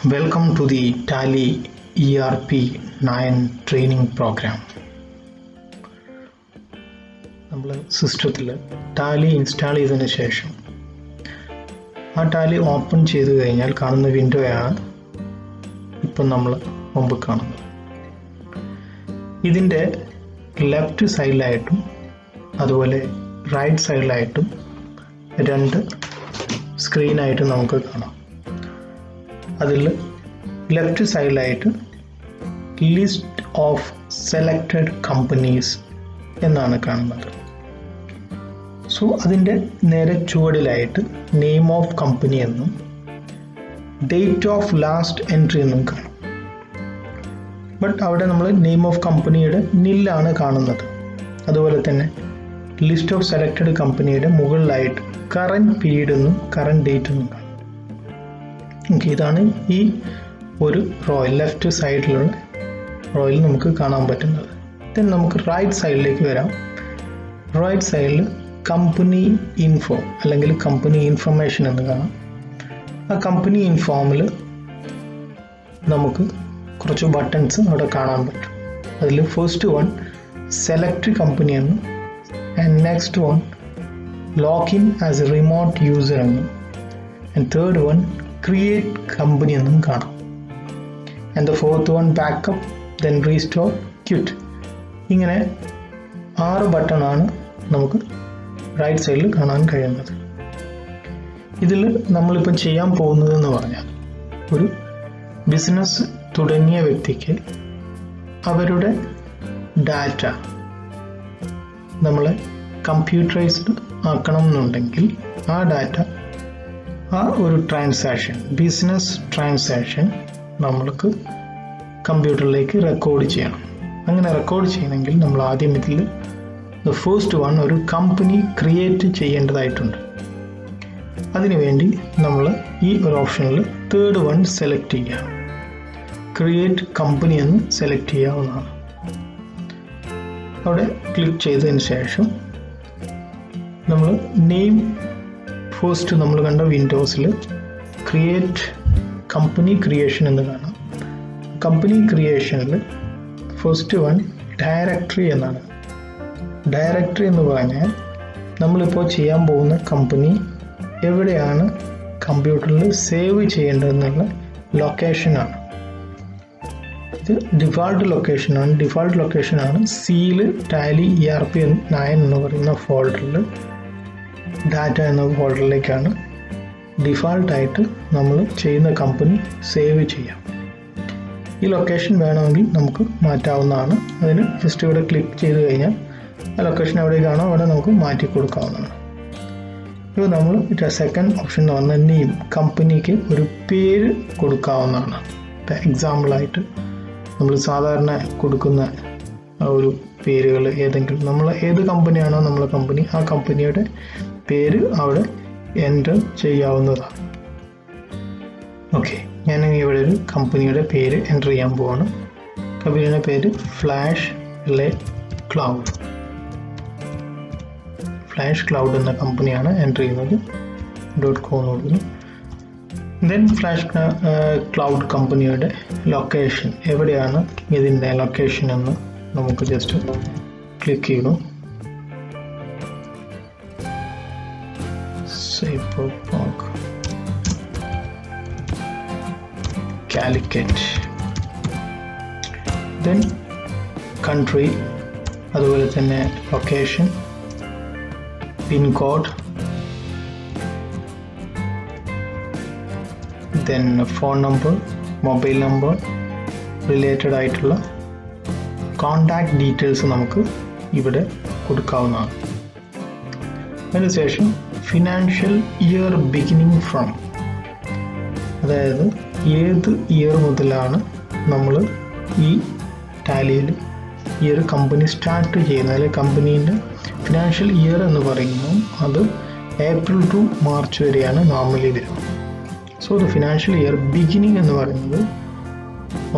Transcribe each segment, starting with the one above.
Welcome to the Tally ERP 9 training program. നമ്മൾ സിസ്റ്റത്തിൽ Tally install ചെയ്തതിന് ശേഷം ആ ടാലി ഓപ്പൺ ചെയ്ത് കഴിഞ്ഞാൽ കാണുന്ന വിൻഡോയാണ് ഇപ്പം നമ്മൾ മുമ്പ് കാണുന്നത്. ഇതിൻ്റെ ലെഫ്റ്റ് സൈഡിലായിട്ടും അതുപോലെ റൈറ്റ് സൈഡിലായിട്ടും രണ്ട് സ്ക്രീനായിട്ട് നമുക്ക് കാണാം. അതിൽ ലെഫ്റ്റ് സൈഡിലായിട്ട് ലിസ്റ്റ് ഓഫ് സെലക്റ്റഡ് കമ്പനീസ് എന്നാണ് കാണുന്നത്. സോ അതിൻ്റെ നേരെ ചുവടിലായിട്ട് നെയിം ഓഫ് കമ്പനി എന്നും ഡേറ്റ് ഓഫ് ലാസ്റ്റ് എൻട്രി എന്നും കാണും. ബട്ട് അവിടെ നമ്മൾ നെയിം ഓഫ് കമ്പനിയുടെ നില്ലാണ് കാണുന്നത്. അതുപോലെ തന്നെ ലിസ്റ്റ് ഓഫ് സെലക്റ്റഡ് കമ്പനിയുടെ മുകളിലായിട്ട് കറൻറ്റ് പീരീഡ് എന്നും കറൻറ്റ് ഡേറ്റ് എന്നും കാണും. ഇതാണ് ഈ ഒരു റോയിൽ ലെഫ്റ്റ് സൈഡിലുള്ള റോയിൽ നമുക്ക് കാണാൻ പറ്റുന്നത്. ദെൻ നമുക്ക് റൈറ്റ് സൈഡിലേക്ക് വരാം. റൈറ്റ് സൈഡിൽ കമ്പനി ഇൻഫോ അല്ലെങ്കിൽ കമ്പനി ഇൻഫർമേഷൻ എന്ന് കാണാം. ആ കമ്പനി ഇൻഫോമിൽ നമുക്ക് കുറച്ച് ബട്ടൺസ് അവിടെ കാണാൻ പറ്റും. അതിൽ ഫസ്റ്റ് വൺ സെലക്ട് കമ്പനി എന്നും and next one login as a remote user എന്നും and third one create company എന്നും കാണാം. And the fourth one backup, then restore, quit. ഇങ്ങനെ 6 ബട്ടണാണ് നമുക്ക് റൈറ്റ് സൈഡിൽ കാണാൻ കഴിയുന്നത്. ഇതിൽ നമ്മളിപ്പോൾ ചെയ്യാൻ പോകുന്നതെന്ന് പറഞ്ഞാൽ ഒരു ബിസിനസ് തുടങ്ങിയ വ്യക്തിക്ക് അവരുടെ ഡാറ്റ നമ്മൾ കമ്പ്യൂട്ടറൈസ്ഡ് ആക്കണം എന്നുണ്ടെങ്കിൽ ആ ഡാറ്റ ആ ഒരു ട്രാൻസാക്ഷൻ ബിസിനസ് ട്രാൻസാക്ഷൻ നമ്മൾക്ക് കമ്പ്യൂട്ടറിലേക്ക് റെക്കോർഡ് ചെയ്യണം. അങ്ങനെ റെക്കോർഡ് ചെയ്യണമെങ്കിൽ നമ്മൾ ആദ്യം ഇതിൽ ഫസ്റ്റ് വൺ ഒരു കമ്പനി ക്രിയേറ്റ് ചെയ്യേണ്ടതായിട്ടുണ്ട്. അതിനുവേണ്ടി നമ്മൾ ഈ ഒരു ഓപ്ഷനിൽ തേർഡ് വൺ സെലക്ട് ചെയ്യുക. ക്രിയേറ്റ് കമ്പനി എന്ന് സെലക്ട് ചെയ്യാവുന്നതാണ്. അവിടെ ക്ലിക്ക് ചെയ്തതിന് ശേഷം നമ്മൾ നെയിം ഫസ്റ്റ് നമ്മൾ കണ്ട വിൻഡോസിൽ ക്രിയേറ്റ് കമ്പനി ക്രിയേഷൻ എന്ന് കാണാം. കമ്പനി ക്രിയേഷനിൽ ഫസ്റ്റ് വൺ ഡയറക്ടറി എന്നാണ്. ഡയറക്ടറി എന്ന് പറഞ്ഞാൽ നമ്മളിപ്പോൾ ചെയ്യാൻ പോകുന്ന കമ്പനി എവിടെയാണ് കമ്പ്യൂട്ടറിൽ സേവ് ചെയ്യേണ്ടതെന്നുള്ള ലൊക്കേഷനാണ്. ഇത് ഡിഫാൾട്ട് ലൊക്കേഷനാണ്. ഡിഫാൾട്ട് ലൊക്കേഷനാണ് സിയിൽ ടാലി ERP 9 എന്ന് പറയുന്ന ഫോൾഡറിൽ ഡാറ്റ എന്ന ഫോൾഡറിലേക്കാണ് ഡിഫാൾട്ടായിട്ട് നമ്മൾ ചെയ്യുന്ന കമ്പനി സേവ് ചെയ്യാം. ഈ ലൊക്കേഷൻ വേണമെങ്കിൽ നമുക്ക് മാറ്റാവുന്നതാണ്. അതിന് ജസ്റ്റ് ഇവിടെ ക്ലിക്ക് ചെയ്ത് കഴിഞ്ഞാൽ ആ ലൊക്കേഷൻ എവിടേക്കാണോ അവിടെ നമുക്ക് മാറ്റി കൊടുക്കാവുന്നതാണ്. ഇപ്പോൾ നമ്മൾ സെക്കൻഡ് ഓപ്ഷൻ എന്ന് പറഞ്ഞാൽ നെയിം, കമ്പനിക്ക് ഒരു പേര് കൊടുക്കാവുന്നതാണ്. എക്സാമ്പിളായിട്ട് നമ്മൾ സാധാരണ കൊടുക്കുന്ന ഒരു പേരുകൾ ഏതെങ്കിലും നമ്മൾ ഏത് കമ്പനിയാണോ നമ്മളെ കമ്പനി ആ കമ്പനിയുടെ പേര് അവിടെ എൻ്റർ ചെയ്യാവുന്നതാണ്. ഓക്കെ, ഞാൻ ഇവിടെ ഒരു കമ്പനിയുടെ പേര് എൻ്റർ ചെയ്യാൻ പോവാണ്. കമ്പനിയുടെ പേര് ഫ്ലാഷ് ക്ലൗഡ്. ഫ്ലാഷ് ക്ലൗഡ് എന്ന കമ്പനിയാണ് എൻ്റർ ചെയ്യുന്നത്. .com കൊടുക്കുന്നു. ദെൻ ഫ്ലാഷ് ക്ലൗഡ് കമ്പനിയുടെ ലൊക്കേഷൻ എവിടെയാണ് ഇതിൻ്റെ ലൊക്കേഷൻ എന്ന് നമുക്ക് ജസ്റ്റ് ക്ലിക്ക് ചെയ്തു. സൈബർപാർക്ക് കാലിക്കറ്റ്. ദെൻ കൺട്രി, അതുപോലെ തന്നെ location, pin code, then phone number, mobile number, related ആയിട്ടുള്ള കോണ്ടാക്ട് ഡീറ്റെയിൽസ് നമുക്ക് ഇവിടെ കൊടുക്കാവുന്നതാണ്. അതിനുശേഷം ഫിനാൻഷ്യൽ ഇയർ ബിഗിനിങ് ഫ്രം, അതായത് ഏത് ഇയർ മുതലാണ് നമ്മൾ ഈ ടാലിയിൽ ഈ ഒരു കമ്പനി സ്റ്റാർട്ട് ചെയ്യുന്നത്. അല്ലെങ്കിൽ കമ്പനീൻ്റെ ഫിനാൻഷ്യൽ ഇയർ എന്ന് പറയുമ്പോൾ അത് ഏപ്രിൽ ടു മാർച്ച് വരെയാണ് നോർമലി വരുന്നത്. So the financial year beginning എന്ന് പറയുന്നത്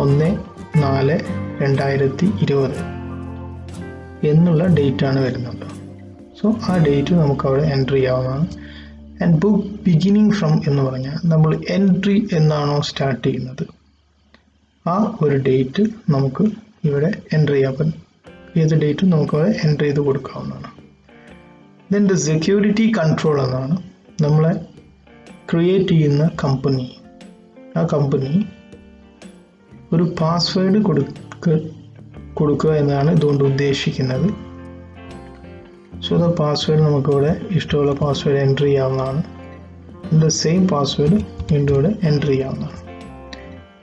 1/4/2020 എന്നുള്ള ഡേറ്റാണ് വരുന്നത്. സോ ആ ഡേറ്റ് നമുക്ക് അവിടെ എൻ്റർ ചെയ്യാവുന്നതാണ്. ആൻഡ് ബുക്ക് ബിഗിനിങ് ഫ്രം എന്ന് പറഞ്ഞാൽ നമ്മൾ എൻട്രി എന്നാണോ സ്റ്റാർട്ട് ചെയ്യുന്നത് ആ ഒരു ഡേറ്റ് നമുക്ക് ഇവിടെ എൻ്റർ ചെയ്യാൻ ഏത് ഡേറ്റും നമുക്ക് അവിടെ എൻ്റർ ചെയ്ത് കൊടുക്കാവുന്നതാണ്. ദെൻ ദ സെക്യൂരിറ്റി കൺട്രോൾ എന്നാണ് നമ്മളെ ക്രിയേറ്റ് ചെയ്യുന്ന കമ്പനി. ആ കമ്പനി ഒരു പാസ്വേഡ് കൊടുക്കുക എന്നാണ് ഇതുകൊണ്ട് ഉദ്ദേശിക്കുന്നത്. സോ ദ പാസ്വേഡ് നമുക്കിവിടെ ഇഷ്ടമുള്ള പാസ്വേഡ് എൻ്റർ ചെയ്യാവുന്നതാണ്. ദ സെയിം പാസ്വേഡ് വീണ്ടും ഇവിടെ എൻ്റർ ചെയ്യാവുന്നതാണ്.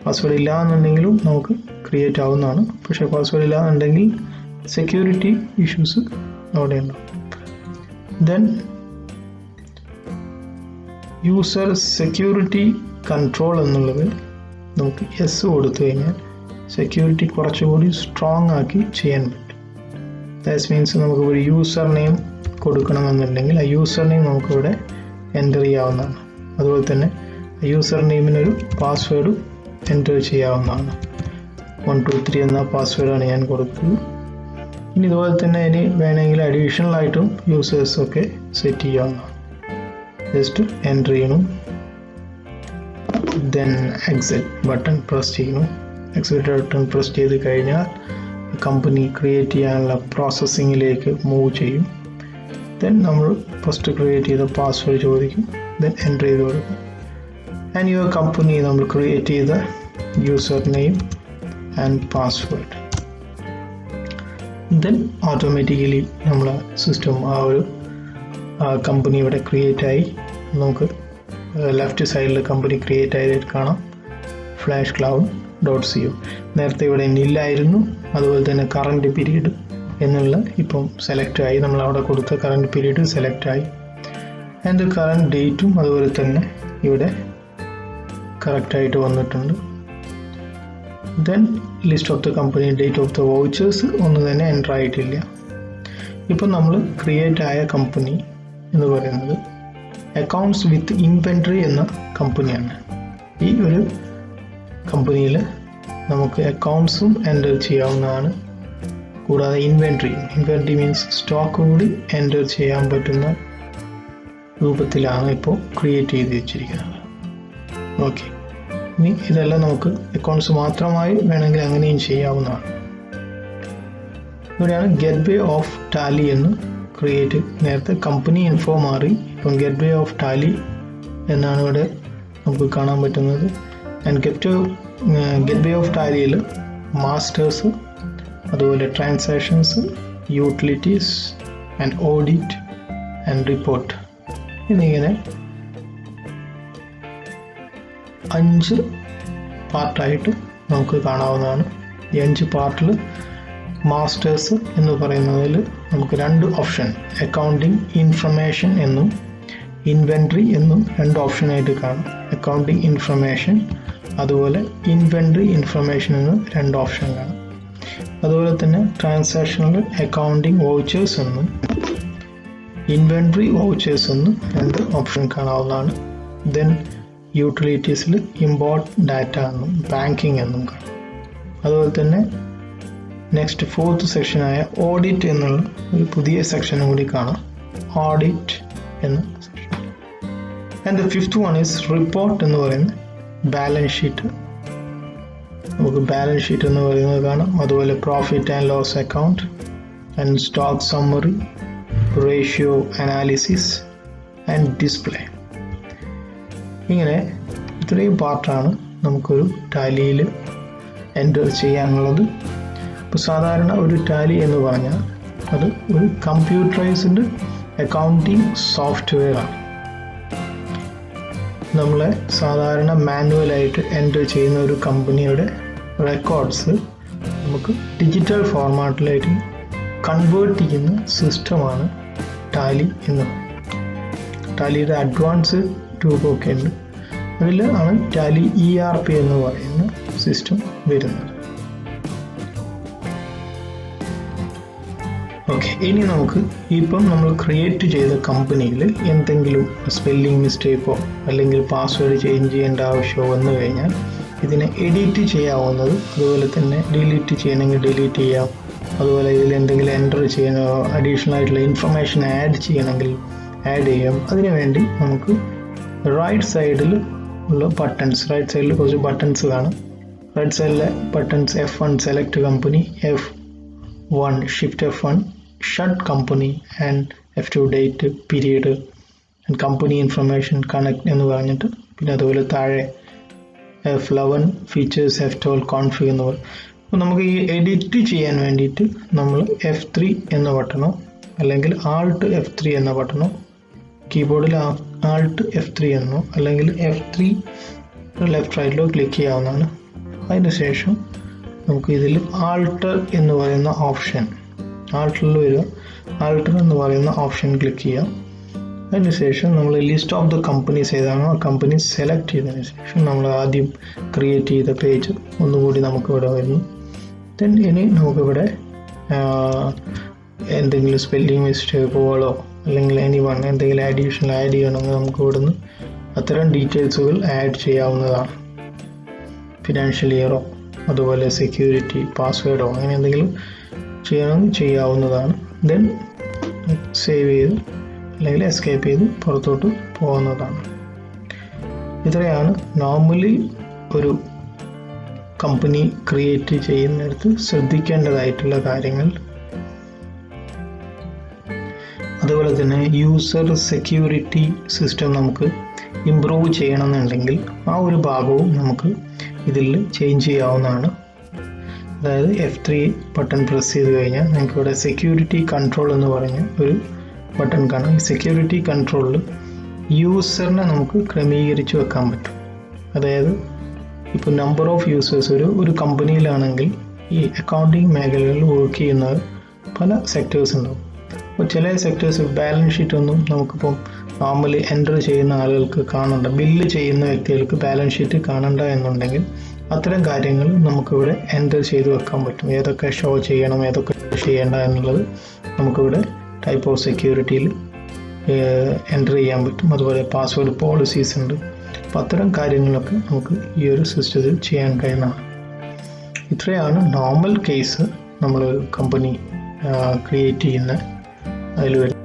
പാസ്വേഡ് ഇല്ല എന്നുണ്ടെങ്കിലും നമുക്ക് ക്രിയേറ്റ് ആവുന്നതാണ്. പക്ഷേ പാസ്വേഡ് ഇല്ല എന്നുണ്ടെങ്കിൽ സെക്യൂരിറ്റി ഇഷ്യൂസ് അവിടെ ഉണ്ടാവും. ദെൻ യൂസർ സെക്യൂരിറ്റി കൺട്രോൾ എന്നുള്ളത് നമുക്ക് യെസ് കൊടുത്തു കഴിഞ്ഞാൽ സെക്യൂരിറ്റി കുറച്ചുകൂടി സ്ട്രോങ് ആക്കി ചെയ്യാൻ പറ്റും. ദാറ്റ് മീൻസ് നമുക്ക് ഒരു യൂസർ നെയിം കൊടുക്കണമെന്നുണ്ടെങ്കിൽ ആ യൂസർ നെയിം നമുക്കിവിടെ എൻ്റർ ചെയ്യാവുന്നതാണ്. അതുപോലെ തന്നെ യൂസർ നെയിമിനൊരു പാസ്വേഡ് എൻ്റർ ചെയ്യാവുന്നതാണ്. 123 എന്ന പാസ്വേഡാണ് ഞാൻ കൊടുക്കുന്നത്. ഇനി ഇതുപോലെ തന്നെ ഇനി വേണമെങ്കിൽ അഡീഷണൽ ആയിട്ടും യൂസേഴ്സൊക്കെ സെറ്റ് ചെയ്യാവുന്നതാണ്. ജസ്റ്റ് എൻ്റർ ചെയ്യണം. ദെൻ എക്സിറ്റ് ബട്ടൺ പ്രസ് ചെയ്യണം. എക്സിറ്റ് ബട്ടൺ പ്രസ് ചെയ്ത് കഴിഞ്ഞാൽ കമ്പനി ക്രിയേറ്റ് ചെയ്യാനുള്ള പ്രോസസ്സിങ്ങിലേക്ക് മൂവ് ചെയ്യും. ദെൻ നമ്മൾ ഫസ്റ്റ് ക്രിയേറ്റ് ചെയ്ത പാസ്വേഡ് ചോദിക്കും. ദെൻ എൻ്റർ ചെയ്ത് കൊടുക്കും. ആൻഡ് യുവർ കമ്പനി നമ്മൾ ക്രിയേറ്റ് ചെയ്ത user name and password. Then automatically നമ്മളെ സിസ്റ്റം ആ ഒരു കമ്പനി ഇവിടെ ക്രിയേറ്റ് ആയി. നമുക്ക് ലെഫ്റ്റ് സൈഡിൽ കമ്പനി ക്രിയേറ്റ് ആയിട്ട് കാണാം. flashcloud.co. നേരത്തെ ഇവിടെ നില്ലായിരുന്നു. അതുപോലെ തന്നെ കറണ്ട് പീരീഡ് എന്നുള്ള ഇപ്പം സെലക്ട് ആയി. നമ്മൾ അവിടെ കൊടുത്ത കറണ്ട് പീരീഡ് സെലക്ട് ആയി. ആൻഡ് കറണ്ട് ഡേറ്റും അതുപോലെ തന്നെ ഇവിടെ കറക്റ്റായിട്ട് വന്നിട്ടുണ്ട്. Then list of the company, date of the vouchers ഒന്നും തന്നെ എൻ്റർ ആയിട്ടില്ല. ഇപ്പം നമ്മൾ ക്രിയേറ്റ് ആയ കമ്പനി എന്ന് പറയുന്നത് അക്കൗണ്ട്സ് വിത്ത് ഇൻവെൻട്രി എന്ന കമ്പനിയാണ്. ഈ ഒരു കമ്പനിയിൽ നമുക്ക് അക്കൗണ്ട്സും എൻ്റർ ചെയ്യാവുന്നതാണ്. കൂടാതെ ഇൻവെൻട്രി മീൻസ് സ്റ്റോക്ക് കൂടി എൻ്റർ ചെയ്യാൻ പറ്റുന്ന രൂപത്തിലാണ് ഇപ്പോൾ ക്രിയേറ്റ് ചെയ്ത് വെച്ചിരിക്കുന്നത്. ഓക്കെ, ഇനി ഇതെല്ലാം നമുക്ക് അക്കൗണ്ട്സ് മാത്രമായി വേണമെങ്കിൽ അങ്ങനെയും ചെയ്യാവുന്നതാണ്. ഇവിടെയാണ് ഗെറ്റ് വേ ഓഫ് ടാലി എന്ന് ക്രിയേറ്റ്. നേരത്തെ കമ്പനി ഇൻഫോ മാറി, ഇപ്പം ഗെറ്റ് വേ ഓഫ് ടാലി എന്നാണ് ഇവിടെ നമുക്ക് കാണാൻ പറ്റുന്നത്. ആൻഡ് ഗെറ്റ് വേ ഓഫ് ടാലിയിൽ മാസ്റ്റേഴ്സ്, അതുപോലെ transactions, utilities and audit and report എന്നിങ്ങനെ 5 പാർട്ടായിട്ട് നമുക്ക് കാണാവുന്നതാണ്. ഈ 5 പാർട്ടിൽ മാസ്റ്റേഴ്സ് എന്ന് പറയുന്നതിൽ നമുക്ക് 2 ഓപ്ഷൻ, അക്കൗണ്ടിങ് ഇൻഫർമേഷൻ എന്നും ഇൻവെൻട്രി എന്നും 2 ഓപ്ഷനായിട്ട് കാണും. അക്കൗണ്ടിങ് ഇൻഫർമേഷൻ അതുപോലെ ഇൻവെൻട്രി ഇൻഫർമേഷൻ എന്നും 2 ഓപ്ഷൻ കാണും. അതുപോലെ തന്നെ ട്രാൻസാക്ഷനിൽ അക്കൗണ്ടിങ് വൗച്ചേഴ്സ് എന്നും ഇൻവെൻട്രി വൗച്ചേഴ്സ് എന്നും 2 ഓപ്ഷൻ കാണാവുന്നതാണ്. ദെൻ യൂട്ടിലിറ്റീസിൽ ഇമ്പോർട്ട് ഡാറ്റ എന്നും ബാങ്കിങ് എന്നും കാണും. അതുപോലെ തന്നെ നെക്സ്റ്റ് 4th സെക്ഷനായ ഓഡിറ്റ് എന്നുള്ള ഒരു പുതിയ സെക്ഷനും കൂടി കാണാം, ഓഡിറ്റ് എന്ന section. And the 5th one is report എന്ന് പറയുന്ന ബാലൻസ് ഷീറ്റ്. നമുക്ക് ബാലൻസ് ഷീറ്റ് എന്ന് പറയുന്നത് കാണാം. അതുപോലെ profit and loss account and stock summary, ratio analysis and display. ഇങ്ങനെ ഇത്രയും പാർട്ടാണ് നമുക്കൊരു ടാലിയിൽ എൻ്റർ ചെയ്യാനുള്ളത്. ഇപ്പോൾ സാധാരണ ഒരു ടാലി എന്ന് പറഞ്ഞാൽ അത് ഒരു കമ്പ്യൂട്ടറൈസ്ഡ് അക്കൗണ്ടിങ് സോഫ്റ്റ്വെയറാണ്. നമ്മളെ സാധാരണ മാനുവലായിട്ട് എൻ്റർ ചെയ്യുന്ന ഒരു കമ്പനിയുടെ റെക്കോർഡ്സ് നമുക്ക് ഡിജിറ്റൽ ഫോർമാറ്റിലായിട്ട് കൺവേർട്ട് ചെയ്യുന്ന സിസ്റ്റമാണ് ടാലി എന്ന് പറയുന്നത്. ടാലിയുടെ അഡ്വാൻസ് രൂപമൊക്കെ ഉണ്ട്. അതിൽ ആണ് ടാലി ERP എന്ന് പറയുന്ന സിസ്റ്റം വരുന്നത്. ഓക്കെ, ഇനി നമുക്ക് ഇപ്പം നമ്മൾ ക്രിയേറ്റ് ചെയ്ത കമ്പനിയിൽ എന്തെങ്കിലും സ്പെല്ലിംഗ് മിസ്റ്റേക്കോ അല്ലെങ്കിൽ പാസ്വേഡ് ചേഞ്ച് ചെയ്യേണ്ട ആവശ്യമോ വന്നു കഴിഞ്ഞാൽ ഇതിനെ എഡിറ്റ് ചെയ്യാവുന്നത്, അതുപോലെ തന്നെ ഡിലീറ്റ് ചെയ്യണമെങ്കിൽ ഡിലീറ്റ് ചെയ്യാം. അതുപോലെ ഇതിൽ എന്തെങ്കിലും എൻ്റർ ചെയ്യണോ അഡീഷണൽ ആയിട്ടുള്ള ഇൻഫർമേഷൻ ആഡ് ചെയ്യണമെങ്കിൽ ആഡ് ചെയ്യാം. അതിനുവേണ്ടി നമുക്ക് റൈറ്റ് സൈഡിൽ ഉള്ള ബട്ടൺസ്, റൈറ്റ് സൈഡിൽ കുറച്ച് ബട്ടൺസ് കാണും. റൈറ്റ് സൈഡിലെ buttons F1 select company, F1 shift F1 shut company and F2 date period and company information connect എന്ന് പറഞ്ഞിട്ട്, പിന്നെ അതുപോലെ താഴെ F11 ഫീച്ചേഴ്സ്, F12 കോൺഫിഗ് എന്ന് പറയും. അപ്പോൾ നമുക്ക് ഈ എഡിറ്റ് ചെയ്യാൻ വേണ്ടിയിട്ട് നമ്മൾ F3 എന്ന ബട്ടണോ അല്ലെങ്കിൽ Alt F3 എന്ന ബട്ടണോ, കീബോർഡിൽ Alt F3 എന്നോ അല്ലെങ്കിൽ F3 ലെഫ്റ്റ് റൈറ്റിലോ ക്ലിക്ക് ചെയ്യാവുന്നതാണ്. അതിനുശേഷം നമുക്ക് ഇതിൽ ആൾട്ടർ എന്ന് പറയുന്ന ഓപ്ഷൻ, ആൾട്ടറിൽ വരിക, ആൾട്ടർ എന്ന് പറയുന്ന ഓപ്ഷൻ ക്ലിക്ക് ചെയ്യാം. അതിനുശേഷം നമ്മൾ ലിസ്റ്റ് ഓഫ് ദ കമ്പനീസ് ഏതാണോ ആ കമ്പനി സെലക്ട് ചെയ്തതിന് ശേഷം നമ്മൾ ആദ്യം ക്രിയേറ്റ് ചെയ്ത പേജ് ഒന്നുകൂടി നമുക്കിവിടെ വരുന്നു. ദെൻ ഇനി നമുക്കിവിടെ എന്തെങ്കിലും സ്പെല്ലിംഗ് മിസ്റ്റേക്കുകളോ അല്ലെങ്കിൽ എന്തെങ്കിലും അഡീഷണൽ ആഡ് ചെയ്യണമെങ്കിൽ നമുക്ക് ഇവിടുന്ന് അത്തരം ഡീറ്റെയിൽസുകൾ ആഡ് ചെയ്യാവുന്നതാണ്. ഫിനാൻഷ്യൽ ഇയറോ അതുപോലെ സെക്യൂരിറ്റി, പാസ്വേഡോ അങ്ങനെ എന്തെങ്കിലും ചെയ്യാവുന്നതാണ്. ദെൻ സേവ് ചെയ്ത് അല്ലെങ്കിൽ എസ്കേപ്പ് ചെയ്ത് പുറത്തോട്ട് പോകുന്നതാണ്. ഇത്രയാണ് നോർമലി ഒരു കമ്പനി ക്രിയേറ്റ് ചെയ്യുന്നിടത്ത് ശ്രദ്ധിക്കേണ്ടതായിട്ടുള്ള കാര്യങ്ങൾ. അതുപോലെ തന്നെ യൂസർ സെക്യൂരിറ്റി സിസ്റ്റം നമുക്ക് ഇംപ്രൂവ് ചെയ്യണമെന്നുണ്ടെങ്കിൽ ആ ഒരു ഭാഗവും നമുക്ക് ഇതിൽ ചേഞ്ച് ചെയ്യാവുന്നതാണ്. അതായത് F3 ബട്ടൺ പ്രസ് ചെയ്ത് കഴിഞ്ഞാൽ നിങ്ങൾക്ക് ഇവിടെ സെക്യൂരിറ്റി കൺട്രോൾ എന്ന് പറഞ്ഞ ഒരു ബട്ടൺ കാണാം. ഈ സെക്യൂരിറ്റി കൺട്രോളിൽ യൂസറിനെ നമുക്ക് ക്രമീകരിച്ച് വെക്കാൻ പറ്റും. അതായത് ഇപ്പോൾ നമ്പർ ഓഫ് യൂസേഴ്സ് ഒരു കമ്പനിയിലാണെങ്കിൽ ഈ അക്കൗണ്ടിങ് മേഖലകളിൽ വർക്ക് ചെയ്യുന്ന പല സെക്ടേഴ്സ് ഉണ്ടാവും. അപ്പോൾ ചില സെക്ടേഴ്സ് ബാലൻസ് ഷീറ്റ് ഒന്നും നമുക്കിപ്പം നോർമലി എൻ്റർ ചെയ്യുന്ന ആളുകൾക്ക് കാണണ്ട, ബില്ല് ചെയ്യുന്ന വ്യക്തികൾക്ക് ബാലൻസ് ഷീറ്റ് കാണണ്ട എന്നുണ്ടെങ്കിൽ അത്തരം കാര്യങ്ങൾ നമുക്കിവിടെ എൻ്റർ ചെയ്ത് വെക്കാൻ പറ്റും. ഏതൊക്കെ ഷോ ചെയ്യണം, ഏതൊക്കെ ചെയ്യേണ്ട എന്നുള്ളത് നമുക്കിവിടെ ടൈപ്പ് ഓഫ് സെക്യൂരിറ്റിയിൽ എൻ്റർ ചെയ്യാൻ പറ്റും. അതുപോലെ പാസ്വേഡ് പോളിസീസ് ഉണ്ട്. അപ്പോൾ അത്തരം കാര്യങ്ങളൊക്കെ നമുക്ക് ഈ ഒരു സിസ്റ്റത്തിൽ ചെയ്യാൻ കഴിയുന്നതാണ്. ഇത്രയാണ് നോർമൽ കേസ് നമ്മൾ കമ്പനി ക്രിയേറ്റ് ചെയ്യുന്ന അതിൽ വരുന്നത്.